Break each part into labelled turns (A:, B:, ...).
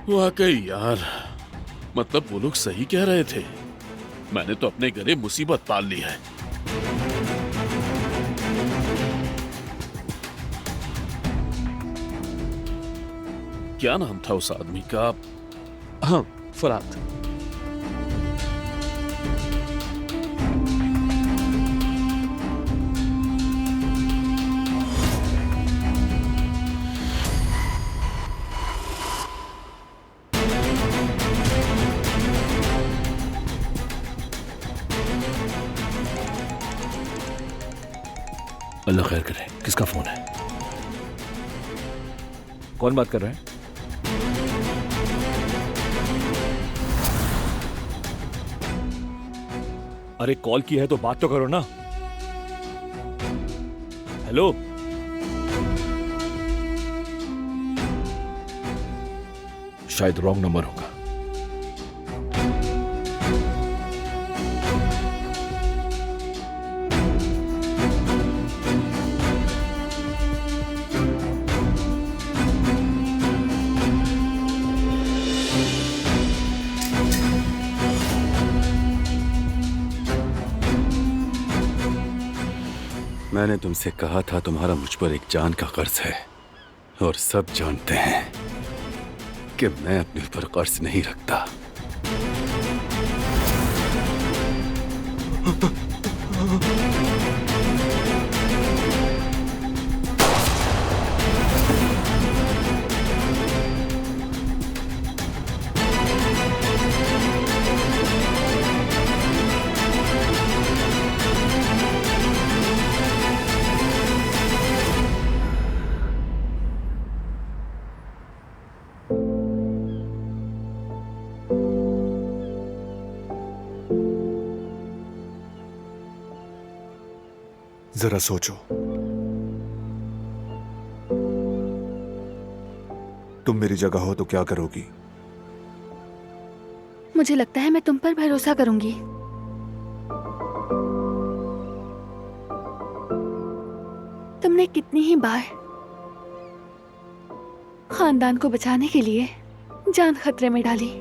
A: वाकई यार, मतलब वो लोग सही कह रहे थे। मैंने तो अपने गले मुसीबत पाल ली है। क्या नाम था उस आदमी का? हाँ, फरात।
B: अल्लाह खैर करे। किसका फोन है? कौन बात कर रहा है? अरे कॉल की है तो बात तो करो ना। हेलो। शायद रॉन्ग नंबर होगा।
C: मैंने तुमसे कहा था तुम्हारा मुझ पर एक जान का कर्ज है, और सब जानते हैं कि मैं अपने ऊपर कर्ज नहीं रखता।
D: जरा सोचो, तुम मेरी जगह हो तो क्या करोगी?
E: मुझे लगता है मैं तुम पर भरोसा करूंगी। तुमने कितनी ही बार खानदान को बचाने के लिए जान खतरे में डाली।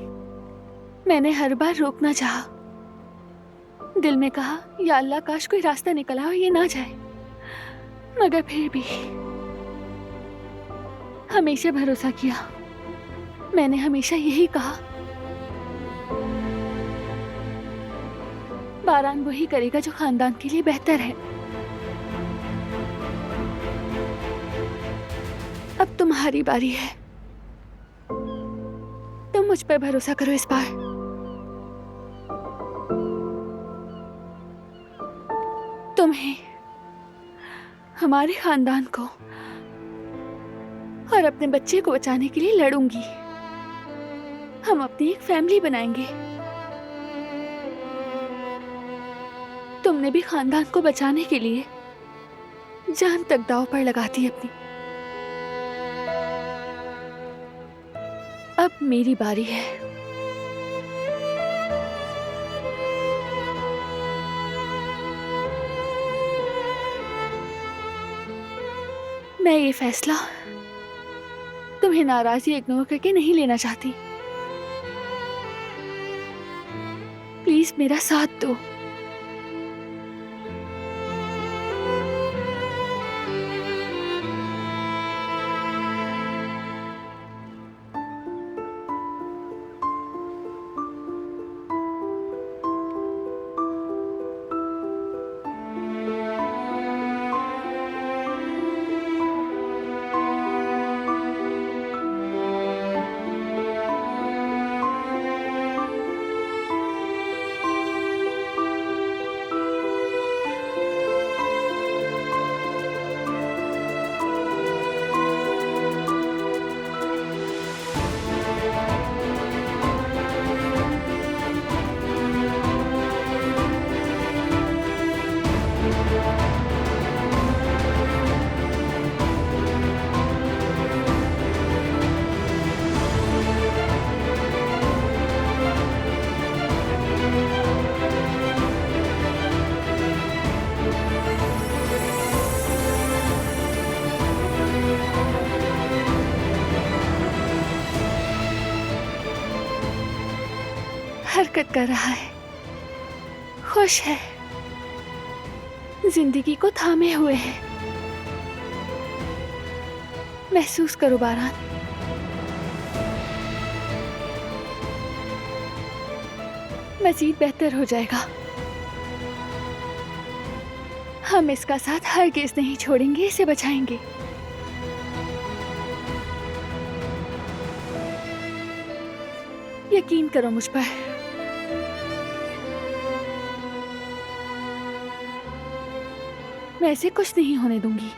E: मैंने हर बार रोकना चाहा, दिल में कहा या अल्लाह काश कोई रास्ता निकला और ये ना जाए, मगर फिर भी हमेशा भरोसा किया। मैंने हमेशा यही कहा, बारान वही करेगा जो खानदान के लिए बेहतर है। अब तुम्हारी बारी है, तुम मुझ पर भरोसा करो इस बार। तुम्हें, हमारे खानदान को और अपने बच्चे को बचाने के लिए लड़ूंगी। हम अपनी एक फैमिली बनाएंगे। तुमने भी खानदान को बचाने के लिए जान तक दांव पर लगाती अपनी। अब मेरी बारी है। मैं ये फैसला तुम्हें नाराजगी इग्नोर करके नहीं लेना चाहती। प्लीज मेरा साथ दो। हरकत कर रहा है, खुश है, जिंदगी को थामे हुए है। महसूस करो बारान, मजीद बेहतर हो जाएगा। हम इसका साथ हरगिज़ नहीं छोड़ेंगे, इसे बचाएंगे। यकीन करो मुझ पर। मैं ऐसे कुछ नहीं होने दूंगी।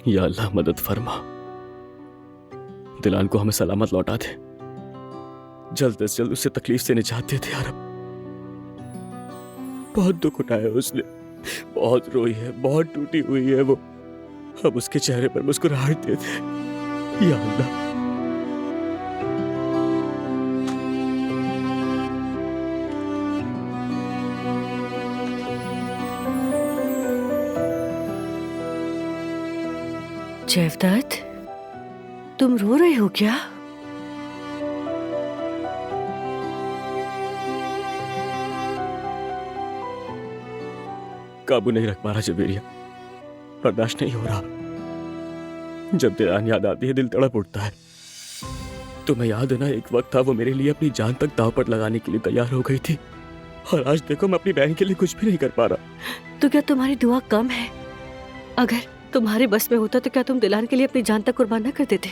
B: या अल्लाह मदद फरमा, दिलान को हमें सलामत लौटा दे, जल्द से जल्द उसे तकलीफ से निजात दे दे यार। बहुत दुख उठाया उसने, बहुत रोई है, बहुत टूटी हुई है वो। अब उसके चेहरे पर मुस्कुराहट दे दे या अल्लाह।
F: जयवदत्त, तुम रो रहे हो क्या?
B: काबू नहीं रख पा रहा जवेरिया, बर्दाश्त नहीं हो रहा। जब दिलान याद आती है दिल तड़प उठता है। तुम्हें याद है ना, एक वक्त था वो मेरे लिए अपनी जान तक दांव पर लगाने के लिए तैयार हो गई थी, और आज देखो मैं अपनी बहन के लिए कुछ भी नहीं कर पा रहा।
F: तो क्या तुम्हारी दुआ कम है? अगर तुम्हारे बस में होता तो क्या तुम दिलान के लिए अपनी जान तक कुर्बान न कर देते?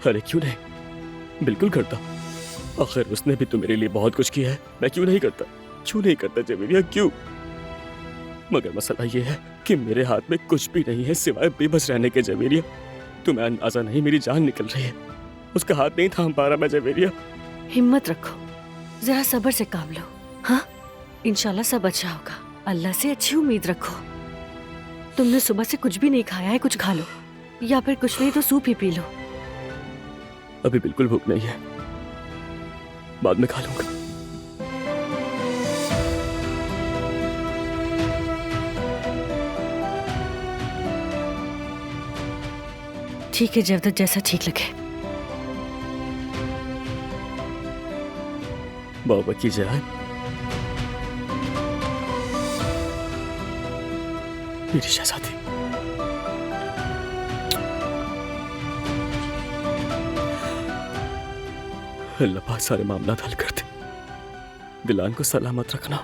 B: अरे क्यों नहीं, बिल्कुल करता। आखिर उसने भी तो मेरे लिए बहुत कुछ किया है, मैं क्यों नहीं करता? क्यों नहीं करता जवेरिया, क्यों? मगर मसला ये है कि मेरे हाथ में कुछ भी नहीं है सिवाय बेबस रहने के जवेरिया। तुम्हें अंदाजा नहीं, मेरी जान निकल रही है, उसका हाथ नहीं थाम पा रहा मैं जवेरिया।
F: हिम्मत रखो, जरा सब्र से काम लो। हाँ, इंशाल्लाह सब अच्छा होगा। अल्लाह से अच्छी उम्मीद रखो। तुमने सुबह से कुछ भी नहीं खाया है, कुछ खा लो, या फिर कुछ नहीं तो सूप ही पी लो।
B: अभी बिल्कुल भूख नहीं है, बाद में खा लूंगा।
F: ठीक है जयवदत्त, जैसा ठीक लगे।
B: बाबा की जय। मेरी शहजादी, अल्लाह पाक सारे मामला हल कर दे। दिलान को सलामत रखना।